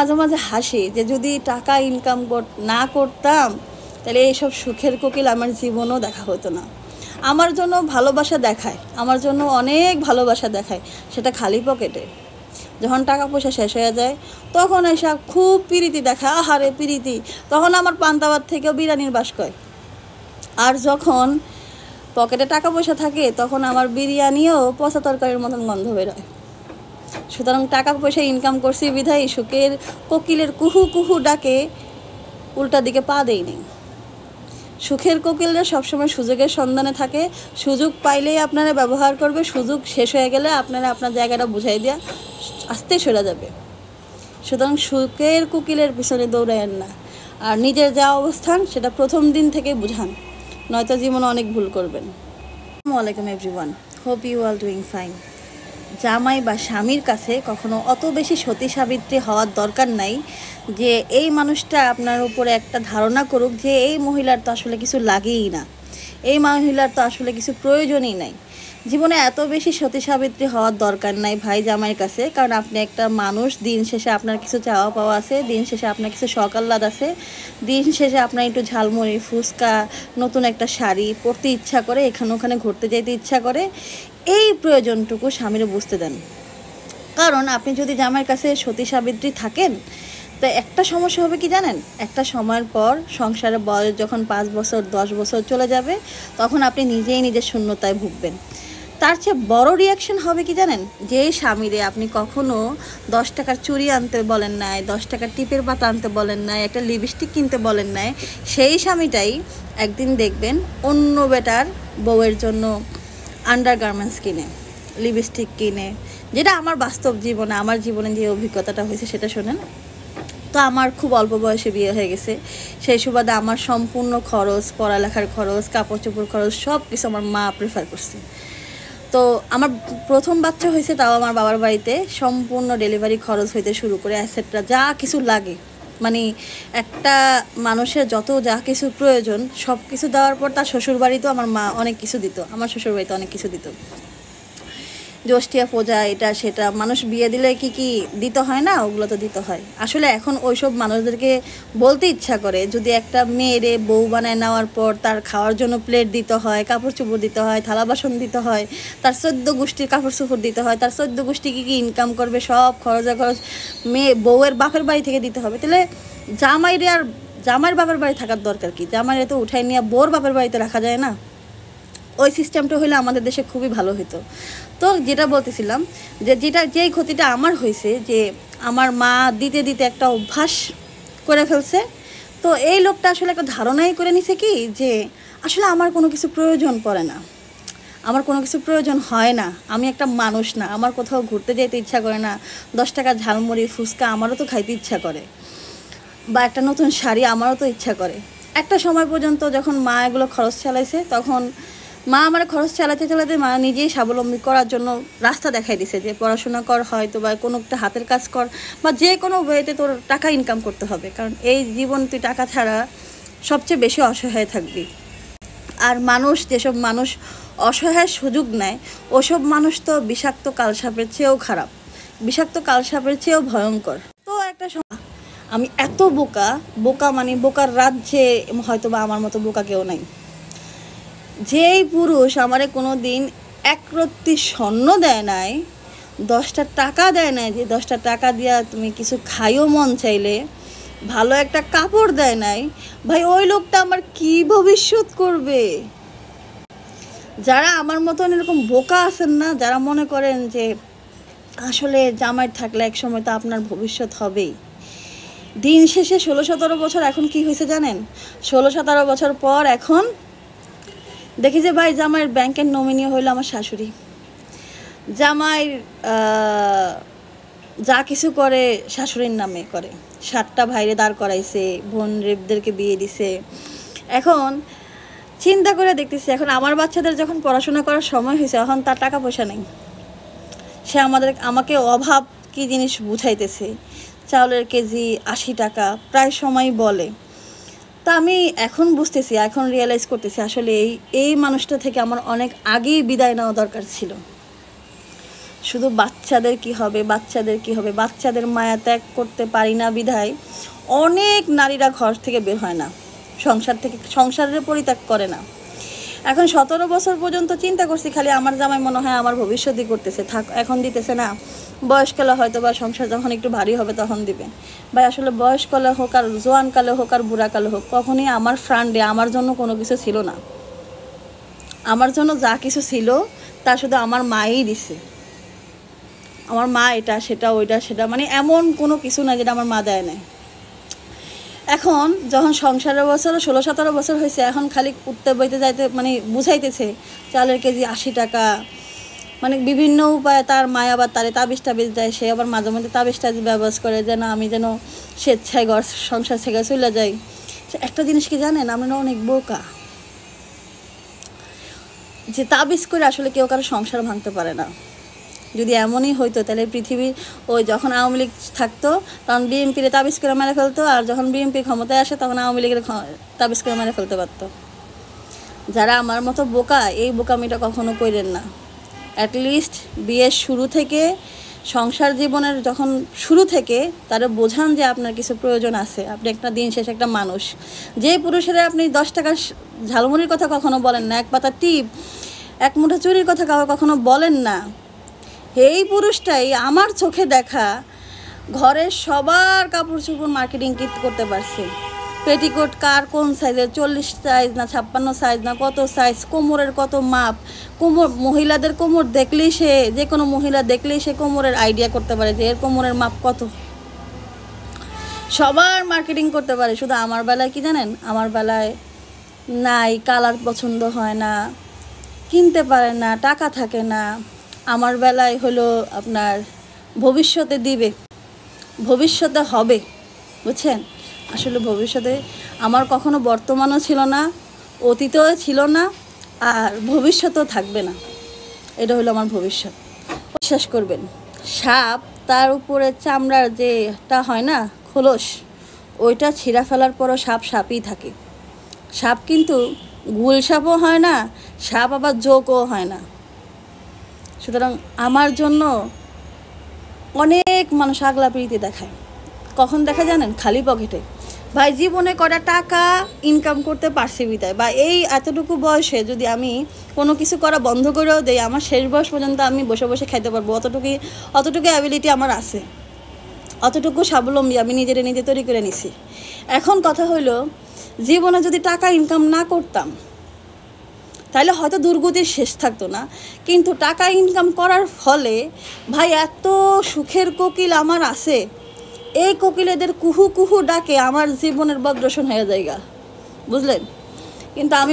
মাঝে মাঝে হাসি যে যদি টাকা ইনকাম না করতাম তাহলে এইসব সুখের কোকিল আমার জীবনও দেখা হতো না। আমার জন্য ভালোবাসা দেখায়, আমার জন্য অনেক ভালোবাসা দেখায়, সেটা খালি পকেটে। যখন টাকা পয়সা শেষ হয়ে যায় তখন এসে খুব প্রীতি দেখায়, আহারে প্রীতি, তখন আমার পান্তাবাদ থেকেও বিরিয়ানির বাস কয়। আর যখন পকেটে টাকা পয়সা থাকে তখন আমার বিরিয়ানিও পচা তরকারির মতন গন্ধ বেরোয়। সুতরাং টাকা পয়সা ইনকাম করছি বিধায় সুখের কোকিলের কুহু কুহু ডাকে উল্টা দিকে পা দেয়নি। সুখের কোকিলরা সবসময় সুযোগের সন্ধানে থাকে, সুযোগ পাইলেই আপনারা ব্যবহার করবে, সুযোগ শেষ হয়ে গেলে আপনারা আপনার জায়গাটা বুঝাই দেওয়া আস্তে সরে যাবে। সুতরাং সুখের কোকিলের পিছনে দৌড়ায়েন না, আর নিজের যা অবস্থান সেটা প্রথম দিন থেকে বুঝান, নয়তো জীবনে অনেক ভুল করবেন। আসসালামু আলাইকুম everyone, hope you are doing fine. জামাই বা স্বামীর কাছে কখনো অত বেশি সতী সাবিত্রী হওয়ার দরকার নাই যে এই মানুষটা আপনার উপরে একটা ধারণা করুক যে এই মহিলার তো আসলে কিছু লাগেই না, এই মহিলার তো আসলে কিছু প্রয়োজনই নাই। জীবনে এত বেশি সতী সাবিত্রী হওয়ার দরকার নাই ভাই জামাইয়ের কাছে, কারণ আপনি একটা মানুষ, দিন শেষে আপনার কিছু চাওয়া পাওয়া আছে, দিন শেষে আপনার কিছু শখ আহ্লাদ আছে, দিন শেষে আপনার একটু ঝালমুড়ি ফুচকা নতুন একটা শাড়ি পরতে ইচ্ছা করে, এখানে ওখানে ঘুরতে যেতে ইচ্ছা করে। এই প্রয়োজনটুকু স্বামীরা বুঝতে দেন, কারণ আপনি যদি জামাইয়ের কাছে সতী সাবিত্রী থাকেন তো একটা সমস্যা হবে কি জানেন, একটা সময়ের পর সংসারের বয়স যখন 5 বছর 10 বছর চলে যাবে তখন আপনি নিজেই নিজের শূন্যতায় ভুগবেন। তার চেয়ে বড় রিয়াকশন হবে কি জানেন, যে স্বামীরে আপনি কখনো 10 টাকার চুড়ি আনতে বলেন নাই, 10 টাকার টিপের পাতা আনতে বলেন নাই, একটা লিপস্টিক কিনতে বলেন নাই, সেই স্বামীটাই একদিন দেখবেন অন্য বেটার বউয়ের জন্য আন্ডারগার্মেন্টস কিনে, লিপস্টিক কিনে। যেটা আমার বাস্তব জীবনে, আমার জীবনে যে অভিজ্ঞতাটা হয়েছে সেটা শোনেন। তো আমার খুব অল্প বয়সে বিয়ে হয়ে গেছে, সেই সুবাদে আমার সম্পূর্ণ খরচ, পড়ালেখার খরচ, কাপড় চোপড় খরচ সব কিছু আমার মা প্রেফার করছে। তো আমার প্রথম বাচ্চা হয়েছে তাও আমার বাবার বাড়িতে, সম্পূর্ণ ডেলিভারি খরচ হইতে শুরু করে অ্যাসেটরা যা কিছু লাগে, মানে একটা মানুষের যত যা কিছু প্রয়োজন সব কিছু দেওয়ার পর তার শ্বশুরবাড়িতেও আমার মা অনেক কিছু দিত, আমার শ্বশুরবাড়িতে অনেক কিছু দিত, জ্যৈষ্ঠিয়া পূজা এটা সেটা। মানুষ বিয়ে দিলে কি কি দিতে হয় না, ওগুলো তো দিতে হয়। আসলে এখন ওইসব মানুষদেরকে বলতে ইচ্ছা করে, যদি একটা মেয়েরে বউ বানায় নেওয়ার পর তার খাওয়ার জন্য প্লেট দিতে হয়, কাপড় চোপড় দিতে হয়, থালা বাসন দিতে হয়, তার 14 গোষ্ঠীর কাপড় চোপড় দিতে হয়, তার 14 গোষ্ঠী কী কী ইনকাম করবে সব খরচা খরচ মেয়ে বউয়ের বাপের বাড়ি থেকে দিতে হবে, তাহলে জামাইরে আর জামাইয়ের বাপের বাড়ি থাকার দরকার কি? জামাইরে তো উঠাই নিয়ে বউর বাপের বাড়িতে রাখা যায় না। ওই সিস্টেমটা হলে আমাদের দেশে খুবই ভালো হতো। তো যেটা বলতেছিলাম যে যেই ক্ষতিটা আমার হয়েছে, যে আমার মা দিতে দিতে একটা অভ্যাস করে ফেলছে। তো এই লোকটা আসলে একটা ধারণাই করে নিছে কি যে আসলে আমার কোনো কিছু প্রয়োজন পড়ে না, আমার কোনো কিছু প্রয়োজন হয় না, আমি একটা মানুষ না, আমার কোথাও ঘুরতে যেতে ইচ্ছা করে না, 10 টাকা ঝালমুড়ি ফুচকা আমারও তো খাইতে ইচ্ছা করে, বা একটা নতুন শাড়ি আমারও তো ইচ্ছা করে। একটা সময় পর্যন্ত যখন মা এগুলো খরচ চালাইছে তখন মা আমার খরচ চালাতে চালাতে মা নিজেই স্বাবলম্বী করার জন্য রাস্তা দেখাই দিছে যে পড়াশোনা কর, হয়তো বা কোনো একটা হাতের কাজ কর, বা যে কোনো ওয়েতে তোর টাকা ইনকাম করতে হবে, কারণ এই জীবন তুই টাকা ছাড়া সবচেয়ে বেশি অসহায় থাকবি। আর মানুষ, যেসব মানুষ অসহায় সুযোগ নেয় ওসব মানুষ তো বিষাক্ত কালসাপের চেয়েও খারাপ, বিষাক্ত কালসাপের চেয়েও ভয়ঙ্কর। তো একটা আমি এত বোকা, বোকা মানে বোকার রাজ্যে হয়তো বা আমার মতো বোকা কেউ নাই। যেই পুরুষ আমারে কোনো দিন 1 রত্তি স্বর্ণ দেয় নাই, 10টা টাকা দেয় নাই যে 10টা টাকা দিয়া তুমি কিছু খাইও মন চাইলে, ভালো একটা কাপড় দেয় নাই, ভাই ওই লোকটা আমার কি ভবিষ্যৎ করবে? যারা আমার মতন এরকম বোকা আছেন না, যারা মনে করেন যে আসলে জামাই থাকলে এক সময় তো আপনার ভবিষ্যৎ হবেই, দিন শেষে 16-17 বছর এখন কি হয়েছে জানেন, 16-17 বছর পর এখন দেখি যে ভাই জামাইয়ের ব্যাংকের নমিনি হইলো আমার শাশুড়ি, জামাইয়ের যা কিছু করে শাশুড়ির নামে করে, 7টা ভাইরে দাঁড় করাইছে, বোন রেপদেরকে বিয়ে দিছে। এখন চিন্তা করে দেখতেছি, এখন আমার বাচ্চাদের যখন পড়াশোনা করার সময় হয়েছে এখন তার টাকা পয়সা নেই, সে আমাকে অভাব কি জিনিস বুঝাইতেছে, চাউলের কেজি 80 টাকা প্রায় সময় বলে। তা আমি এখন বুঝতেছি, এখন রিয়েলাইজ করতেছি আসলে এই মানুষটা থেকে আমার অনেক আগেই বিদায় নেওয়া দরকার ছিল। শুধু বাচ্চাদের কি হবে, বাচ্চাদের কি হবে, বাচ্চাদের মায়া ত্যাগ করতে পারি না বিধায় অনেক নারীরা ঘর থেকে বের হয় না, সংসারের পরিত্যাগ করে না। এখন 17 বছর পর্যন্ত চিন্তা করছি খালি আমার জামাই মনে হয় আমার ভবিষ্যৎই করতেছে, থাক এখন দিতেছে না, বয়সকালে হয়তো বা সংসার যখন একটু ভারী হবে তখন দিবে। ভাই আসলে বয়সকালে হোক আর জোয়ানকালে হোক আর বুড়াকালে হোক, কখনই আমার ফ্রান্ডে আমার জন্য কোনো কিছু ছিল না। আমার জন্য যা কিছু ছিল তা শুধু আমার মাই দিছে। আমার মা এটা সেটা ওইটা সেটা, মানে এমন কোনো কিছু না যেটা আমার মা দেয় না। এখন যখন সংসারের বছর 16-17 বছর হয়েছে, এখন খালি উঠতে বইতে যাইতে মানে বুঝাইতেছে চালের কেজি 80 টাকা, মানে বিভিন্ন উপায়ে তার মায় আবার তারে তাবিজ দেয়, সে আবার মাঝে মধ্যে তাবিজ ব্যবহার করে যেন আমি যেন স্বেচ্ছায় ঘর সংসার থেকে চলে যাই। একটা জিনিস কি জানেন, আমরা অনেক বোকা, যে তাবিজ করে আসলে কেউ কারো সংসার ভাঙতে পারে না। যদি এমনই হইতো তাহলে পৃথিবীর ওই যখন আওয়ামী লীগ থাকতো তখন বিএনপির তাবিজ করে মেরে ফেলতো, আর যখন বিএনপি ক্ষমতায় আসে তখন আওয়ামী লীগের তাবিজ করে মেরে ফেলতে পারতো। যারা আমার মতো বোকা, এই বোকামিটা কখনো করেন না। অ্যাটলিস্ট বিয়ের শুরু থেকে সংসার জীবনের যখন শুরু থেকে তারা বোঝান যে আপনার কিছু প্রয়োজন আছে, আপনি একটা দিন শেষে একটা মানুষ। যে পুরুষেরা আপনি 10 টাকার ঝালমুড়ির কথা কখনো বলেন না, এক পাতা টিপ, এক মুঠো চুরির কথা কখনো বলেন না, এই পুরুষটাই আমার চোখে দেখা ঘরের সবার কাপড় চোপড় মার্কেটিং করতে পারছে। পেটিকোট কার কোন সাইজের, 40 সাইজ না 56 সাইজ না কত সাইজ, কোমরের কত মাপ, কোমর মহিলাদের কোমর দেখলেই সে, যে কোনো মহিলা দেখলেই সে কোমরের আইডিয়া করতে পারে যে এর কোমরের মাপ কত। সবার মার্কেটিং করতে পারে। শুধু আমার বেলায় কি জানেন, আমার বেলায় নাই, কালার পছন্দ হয় না, কিনতে পারে না, টাকা থাকে না। আমার বেলায় হলো আপনার ভবিষ্যতে দিবে, ভবিষ্যতে হবে, বুঝছেন। আসলে ভবিষ্যতে আমার কখনো বর্তমানও ছিল না, অতীতও ছিল না, আর ভবিষ্যতেও থাকবে না। এটা হলো আমার ভবিষ্যৎ। বিশ্বাস করবেন, সাপ তার উপরে চামড়ার যেটা হয় না খোলস, ওইটা ছিঁড়া ফেলার পরও সাপ সাপই থাকে। সাপ কিন্তু গুল সাপও হয় না, সাপ আবার জোকও হয় না। সুতরাং আমার জন্য অনেক মানুষ আগলা প্রীতি দেখায়। কখন দেখা জানেন, খালি পকেটে। ভাই জীবনে কটা টাকা ইনকাম করতে পারছি বিদায়, বা এই এতটুকু বয়সে যদি আমি কোনো কিছু করা বন্ধ করেও দেই, আমার শেষ বয়স পর্যন্ত আমি বসে বসে খাইতে পারবো, অতটুকু অ্যাবিলিটি আমার আছে, অতটুকু স্বাবলম্বী আমি নিজে তৈরি করে নিছি। এখন কথা হইল, জীবনে যদি টাকা ইনকাম না করতাম তাহলে হয়তো দুর্গতির শেষ থাকতো না, কিন্তু টাকা ইনকাম করার ফলে ভাই এত সুখের কোকিল আমার আছে, এই কোকিলেদের কুহু কুহু ডাকে আমার জীবনের বজ্রসন হয়ে যায়, বুঝলেন। কিন্তু আমি